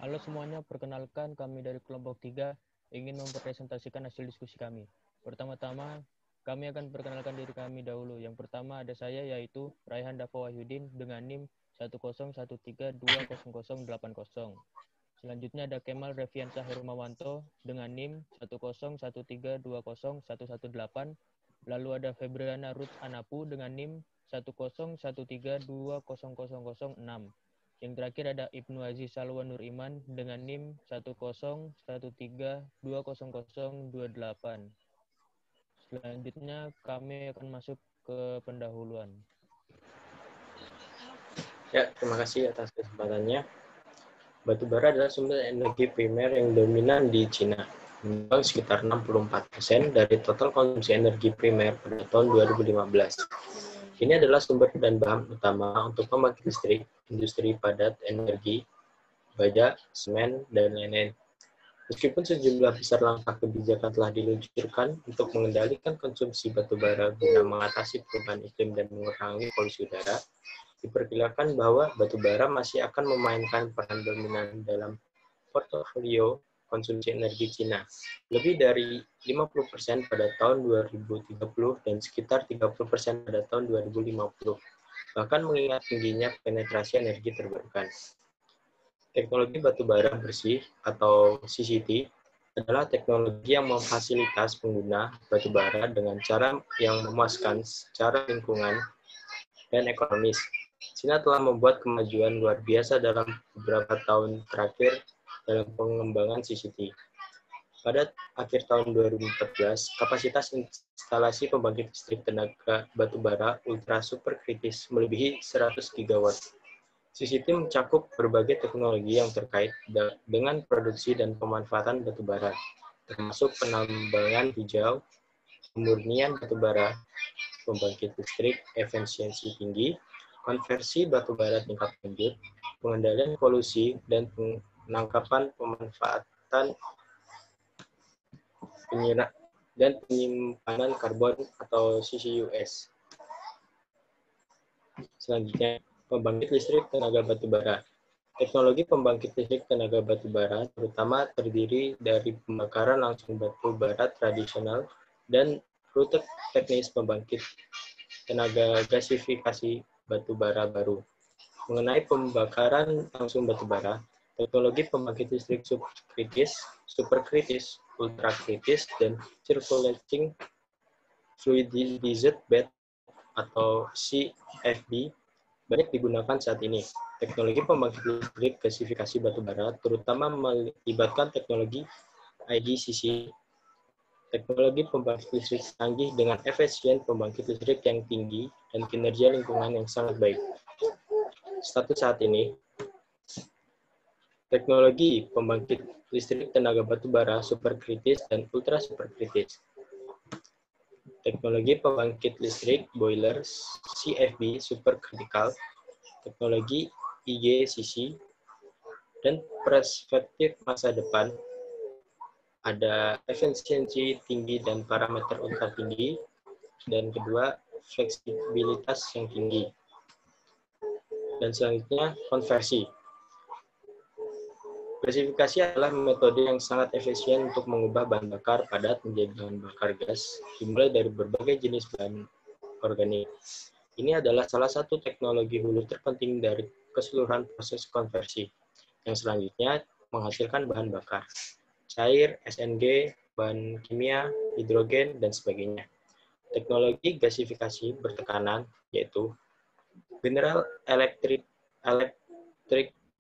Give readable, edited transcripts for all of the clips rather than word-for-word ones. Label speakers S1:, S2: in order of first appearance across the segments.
S1: Halo semuanya, perkenalkan kami dari kelompok 3 ingin mempresentasikan hasil diskusi kami. Pertama-tama, kami akan perkenalkan diri kami dahulu. Yang pertama ada saya yaitu Raihan Dava Wahyudin dengan NIM 101320080. Selanjutnya ada Kemal Reviansyah Hermawanto dengan NIM 101320118. Lalu ada Febriana Ruth Anapu dengan NIM 101320006. Yang terakhir ada Ibnu Aziz Salwa Nur Iman dengan NIM 101320028. Selanjutnya kami akan masuk ke pendahuluan.
S2: Ya, terima kasih atas kesempatannya. Batubara adalah sumber energi primer yang dominan di Cina, menyumbang sekitar 64% dari total konsumsi energi primer pada tahun 2015. Ini adalah sumber dan bahan utama untuk pembangkit listrik, industri padat energi, baja, semen, dan lain-lain. Meskipun sejumlah besar langkah kebijakan telah diluncurkan untuk mengendalikan konsumsi batubara guna mengatasi perubahan iklim dan mengurangi polusi udara, diperkirakan bahwa batubara masih akan memainkan peran dominan dalam portofolio konsumsi energi Cina, lebih dari 50% pada tahun 2030 dan sekitar 30% pada tahun 2050, bahkan mengingat tingginya penetrasi energi terbarukan. Teknologi batubara bersih atau CCT adalah teknologi yang memfasilitas pengguna batubara dengan cara yang memuaskan secara lingkungan dan ekonomis. China telah membuat kemajuan luar biasa dalam beberapa tahun terakhir dalam pengembangan CCT. Pada akhir tahun 2014, kapasitas instalasi pembangkit listrik tenaga batubara ultra superkritis melebihi 100 gigawatt. CCT mencakup berbagai teknologi yang terkait dengan produksi dan pemanfaatan batubara, termasuk penambangan hijau, pemurnian batubara, pembangkit listrik efisiensi tinggi, konversi batubara tingkat lanjut, pengendalian polusi, dan penangkapan pemanfaatan dan penyimpanan karbon atau CCUS. Selanjutnya, pembangkit listrik tenaga batubara. Teknologi pembangkit listrik tenaga batubara terutama terdiri dari pembakaran langsung batubara tradisional dan rute teknis pembangkit tenaga gasifikasi batubara baru. Mengenai pembakaran langsung batubara, teknologi pembangkit listrik superkritis, ultrakritis, dan circulating fluidized bed atau CFB banyak digunakan saat ini. Teknologi pembangkit listrik gasifikasi batubara terutama melibatkan teknologi IGCC, teknologi pembangkit listrik canggih dengan efisien pembangkit listrik yang tinggi dan kinerja lingkungan yang sangat baik. Status saat ini, teknologi pembangkit listrik tenaga batubara superkritis dan ultra superkritis. Teknologi pembangkit listrik boiler CFB supercritical, teknologi IGCC, dan perspektif masa depan ada efisiensi tinggi dan parameter ultra tinggi, dan kedua fleksibilitas yang tinggi. Dan selanjutnya konversi. Gasifikasi adalah metode yang sangat efisien untuk mengubah bahan bakar padat menjadi bahan bakar gas, dimulai dari berbagai jenis bahan organik. Ini adalah salah satu teknologi hulu terpenting dari keseluruhan proses konversi, yang selanjutnya menghasilkan bahan bakar, cair, SNG, bahan kimia, hidrogen, dan sebagainya. Teknologi gasifikasi bertekanan, yaitu General Electric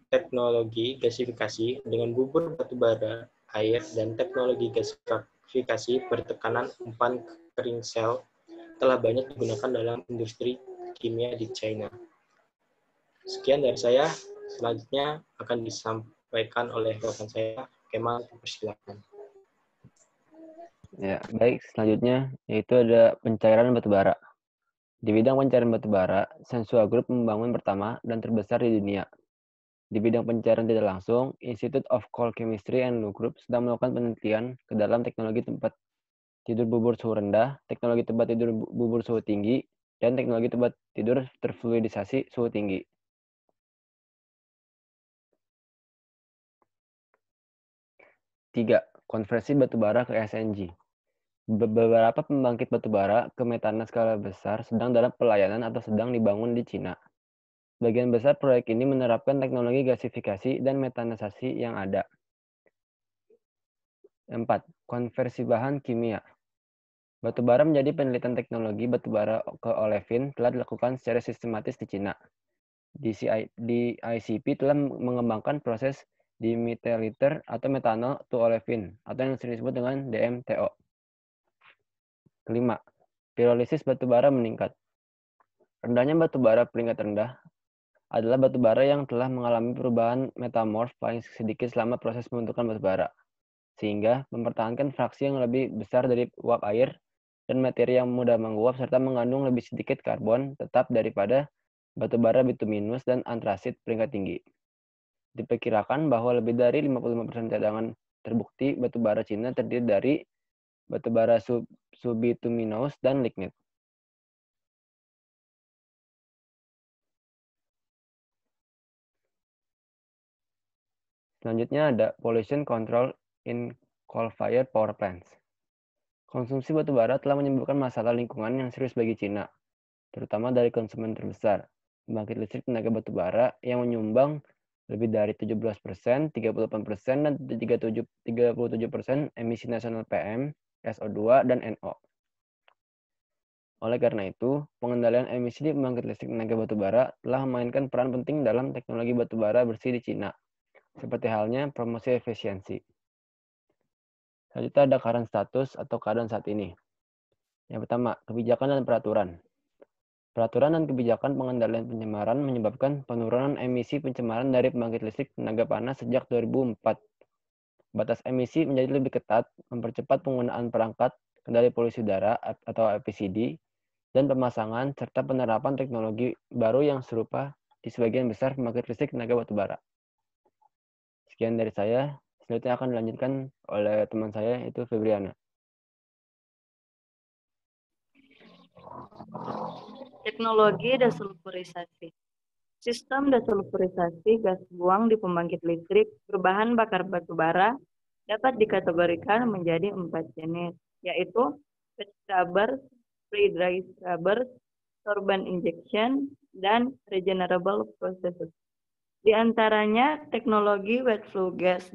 S2: teknologi gasifikasi dengan bubur batubara, air, dan teknologi gasifikasi bertekanan umpan kering sel telah banyak digunakan dalam industri kimia di China. Sekian dari saya. Selanjutnya akan disampaikan oleh rekan saya, Kemal. Persilakan.
S3: Ya, baik. Selanjutnya yaitu ada pencairan batubara. Di bidang pencairan batubara, Sensua Group membangun pertama dan terbesar di dunia. Di bidang pencairan tidak langsung, Institute of Coal Chemistry and Law Group sedang melakukan penelitian ke dalam teknologi tempat tidur bubur suhu rendah, teknologi tempat tidur bubur suhu tinggi, dan teknologi tempat tidur terfluidisasi suhu tinggi. 3. Konversi batubara ke SNG. Beberapa pembangkit batubara ke metana skala besar sedang dalam pelayanan atau sedang dibangun di Cina. Sebagian besar proyek ini menerapkan teknologi gasifikasi dan metanisasi yang ada. 4. Konversi bahan kimia. Batubara menjadi penelitian teknologi batubara ke olefin telah dilakukan secara sistematis di Cina. Di ICP telah mengembangkan proses dimethyl atau methanol to olefin atau yang sering disebut dengan DMTO. Kelima, pirolisis batubara meningkat. Rendahnya batubara peringkat rendah adalah batubara yang telah mengalami perubahan metamorf paling sedikit selama proses pembentukan batubara, sehingga mempertahankan fraksi yang lebih besar dari uap air dan materi yang mudah menguap serta mengandung lebih sedikit karbon tetap daripada batubara bituminus dan antrasit peringkat tinggi. Diperkirakan bahwa lebih dari 55% cadangan terbukti batubara Cina terdiri dari batubara subbituminous dan lignit. Selanjutnya ada pollution control in coal-fired power plants. Konsumsi batubara telah menyebabkan masalah lingkungan yang serius bagi Cina, terutama dari konsumen terbesar, pembangkit listrik tenaga batubara yang menyumbang lebih dari 17%, 38%, dan 37% emisi nasional PM, SO2, dan NO. Oleh karena itu, pengendalian emisi di pembangkit listrik tenaga batubara telah memainkan peran penting dalam teknologi batubara bersih di Cina, seperti halnya promosi efisiensi. Selanjutnya ada current status atau keadaan saat ini. Yang pertama, kebijakan dan peraturan. Peraturan dan kebijakan pengendalian pencemaran menyebabkan penurunan emisi pencemaran dari pembangkit listrik tenaga panas sejak 2004. Batas emisi menjadi lebih ketat, mempercepat penggunaan perangkat kendali polusi udara atau APCD, dan pemasangan serta penerapan teknologi baru yang serupa di sebagian besar pembangkit listrik tenaga batubara. Sekian dari saya, selanjutnya akan dilanjutkan oleh teman saya, yaitu Febriana.
S4: Teknologi desulfurisasi. Sistem desulfurisasi gas buang di pembangkit listrik berbahan bakar batubara dapat dikategorikan menjadi 4 jenis, yaitu wet scrubber, pre-dry scrubber, sorbent injection, dan regenerable processes. Di antaranya teknologi wet flue gas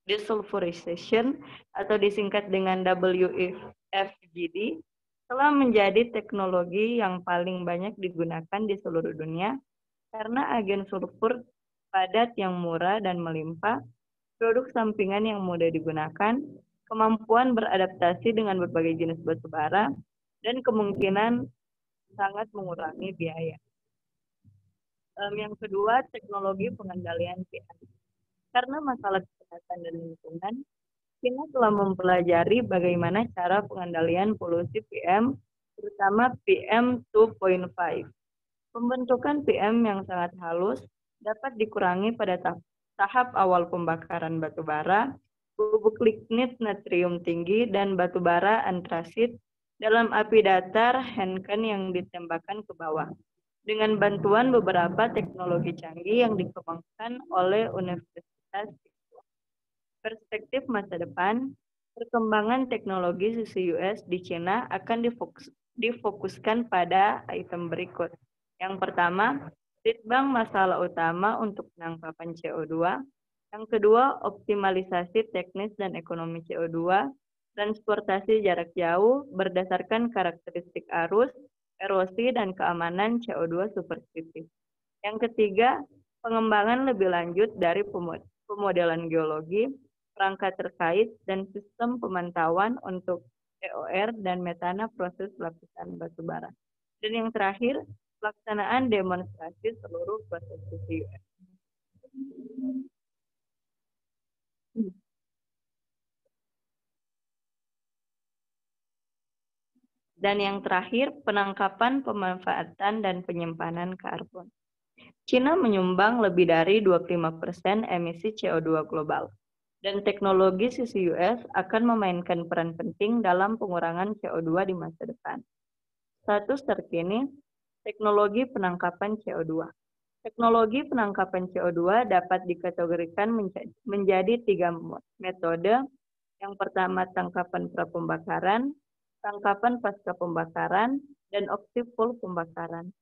S4: desulfurization atau disingkat dengan WFGD telah menjadi teknologi yang paling banyak digunakan di seluruh dunia karena agen sulfur padat yang murah dan melimpah, produk sampingan yang mudah digunakan, kemampuan beradaptasi dengan berbagai jenis batubara, dan kemungkinan sangat mengurangi biaya. Yang kedua, teknologi pengendalian PM. Karena masalah kesehatan dan lingkungan, China telah mempelajari bagaimana cara pengendalian polusi PM, terutama PM 2.5. Pembentukan PM yang sangat halus dapat dikurangi pada tahap awal pembakaran batubara, bubuk lignit natrium tinggi, dan batubara antrasit dalam api datar Henken yang ditembakkan ke bawah. Dengan bantuan beberapa teknologi canggih yang dikembangkan oleh Universitas Perspektif masa depan, perkembangan teknologi CCUS di China akan difokuskan pada item berikut. Yang pertama, litbang masalah utama untuk penangkapan CO2. Yang kedua, optimalisasi teknis dan ekonomi CO2, transportasi jarak jauh berdasarkan karakteristik arus, erosi, dan keamanan CO2 superscriptive. Yang ketiga, pengembangan lebih lanjut dari pemodelan geologi, perangkat terkait, dan sistem pemantauan untuk EOR dan metana proses lapisan batubara. Dan yang terakhir, pelaksanaan demonstrasi seluruh proses CCUS. Dan yang terakhir, penangkapan, pemanfaatan, dan penyimpanan karbon. China menyumbang lebih dari 25% emisi CO2 global. Dan teknologi CCUS akan memainkan peran penting dalam pengurangan CO2 di masa depan. Status terkini, teknologi penangkapan CO2. Teknologi penangkapan CO2 dapat dikategorikan menjadi 3 metode. Yang pertama tangkapan prapembakaran, tangkapan pasca pembakaran, dan opsi full pembakaran.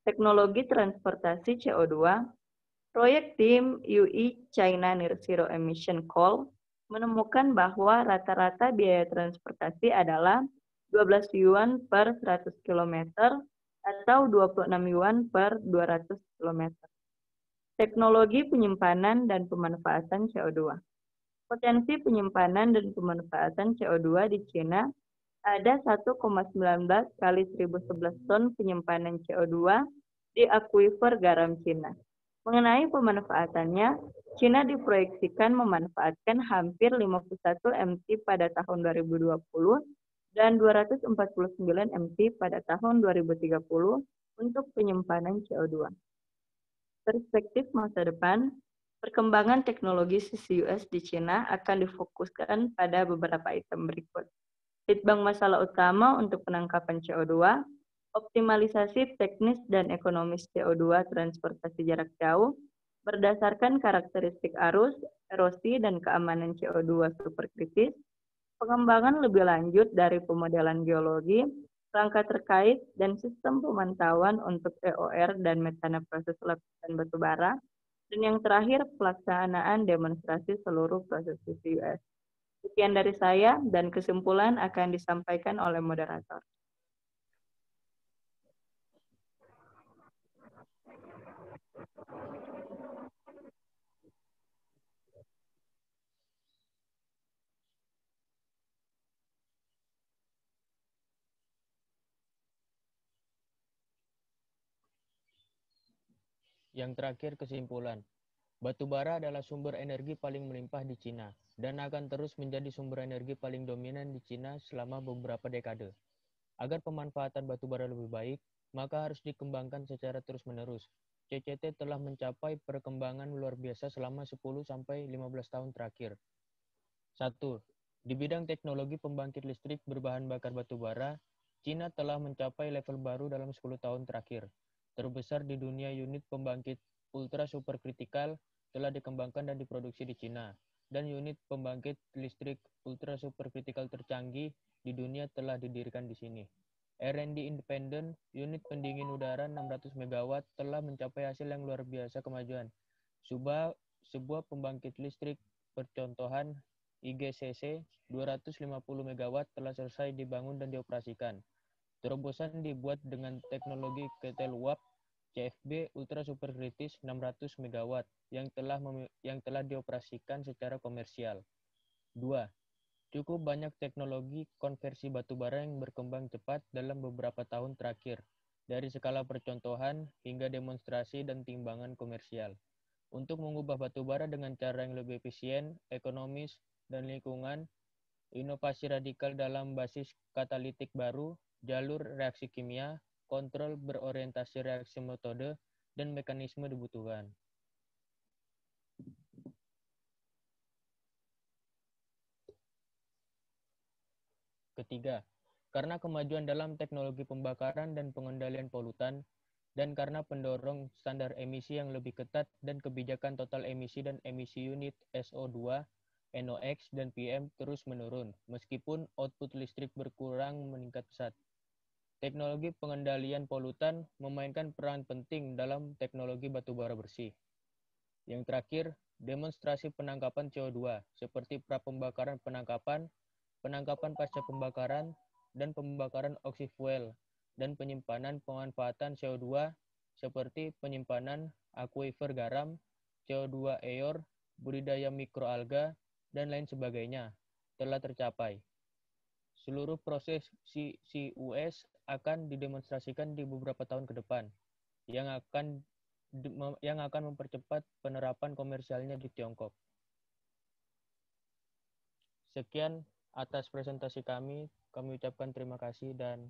S4: Teknologi transportasi CO2, proyek tim UE China Near Zero Emission Coal menemukan bahwa rata-rata biaya transportasi adalah 12 yuan per 100 km atau 26 yuan per 200 km. Teknologi penyimpanan dan pemanfaatan CO2. Potensi penyimpanan dan pemanfaatan CO2 di Cina ada 1,19 kali 1011 ton penyimpanan CO2 di akuifer garam Cina. Mengenai pemanfaatannya, Cina diproyeksikan memanfaatkan hampir 51 MT pada tahun 2020 dan 249 MT pada tahun 2030 untuk penyimpanan CO2. Perspektif masa depan, perkembangan teknologi CCUS di Cina akan difokuskan pada beberapa item berikut. Litbang masalah utama untuk penangkapan CO2, optimalisasi teknis dan ekonomis CO2 transportasi jarak jauh, berdasarkan karakteristik arus, erosi, dan keamanan CO2 superkritis, pengembangan lebih lanjut dari pemodelan geologi, rangka terkait, dan sistem pemantauan untuk EOR dan metana proses lapisan batubara, dan yang terakhir pelaksanaan demonstrasi seluruh proses CCUS. Sekian dari saya, dan kesimpulan akan disampaikan oleh moderator.
S1: Yang terakhir, kesimpulan. Batu bara adalah sumber energi paling melimpah di Cina dan akan terus menjadi sumber energi paling dominan di Cina selama beberapa dekade. Agar pemanfaatan batu bara lebih baik, maka harus dikembangkan secara terus-menerus. CCT telah mencapai perkembangan luar biasa selama 10-15 tahun terakhir. 1. Di bidang teknologi pembangkit listrik berbahan bakar batu bara, Cina telah mencapai level baru dalam 10 tahun terakhir. Terbesar di dunia unit pembangkit ultra superkritikal telah dikembangkan dan diproduksi di Cina, dan unit pembangkit listrik ultra superkritikal tercanggih di dunia telah didirikan di sini. R&D independen, unit pendingin udara 600 MW telah mencapai hasil yang luar biasa kemajuan. Sebuah pembangkit listrik percontohan IGCC 250 MW telah selesai dibangun dan dioperasikan. Terobosan dibuat dengan teknologi ketel uap CFB ultra superkritis 600 MW yang telah dioperasikan secara komersial. 2. Cukup banyak teknologi konversi batubara yang berkembang cepat dalam beberapa tahun terakhir, dari skala percontohan hingga demonstrasi dan timbangan komersial. Untuk mengubah batubara dengan cara yang lebih efisien, ekonomis, dan lingkungan, inovasi radikal dalam basis katalitik baru, jalur reaksi kimia, kontrol berorientasi reaksi metode, dan mekanisme dibutuhkan. Ketiga, karena kemajuan dalam teknologi pembakaran dan pengendalian polutan, dan karena pendorong standar emisi yang lebih ketat dan kebijakan total emisi dan emisi unit SO2, NOx, dan PM terus menurun, meskipun output listrik berkurang meningkat pesat. Teknologi pengendalian polutan memainkan peran penting dalam teknologi batubara bersih. Yang terakhir, demonstrasi penangkapan CO2 seperti prapembakaran penangkapan pasca pembakaran, dan pembakaran oksifuel, dan penyimpanan pemanfaatan CO2 seperti penyimpanan akuifer garam, CO2 EOR, budidaya mikroalga, dan lain sebagainya telah tercapai. Seluruh proses CCUS akan didemonstrasikan di beberapa tahun ke depan, yang akan mempercepat penerapan komersialnya di Tiongkok. Sekian atas presentasi kami ucapkan terima kasih dan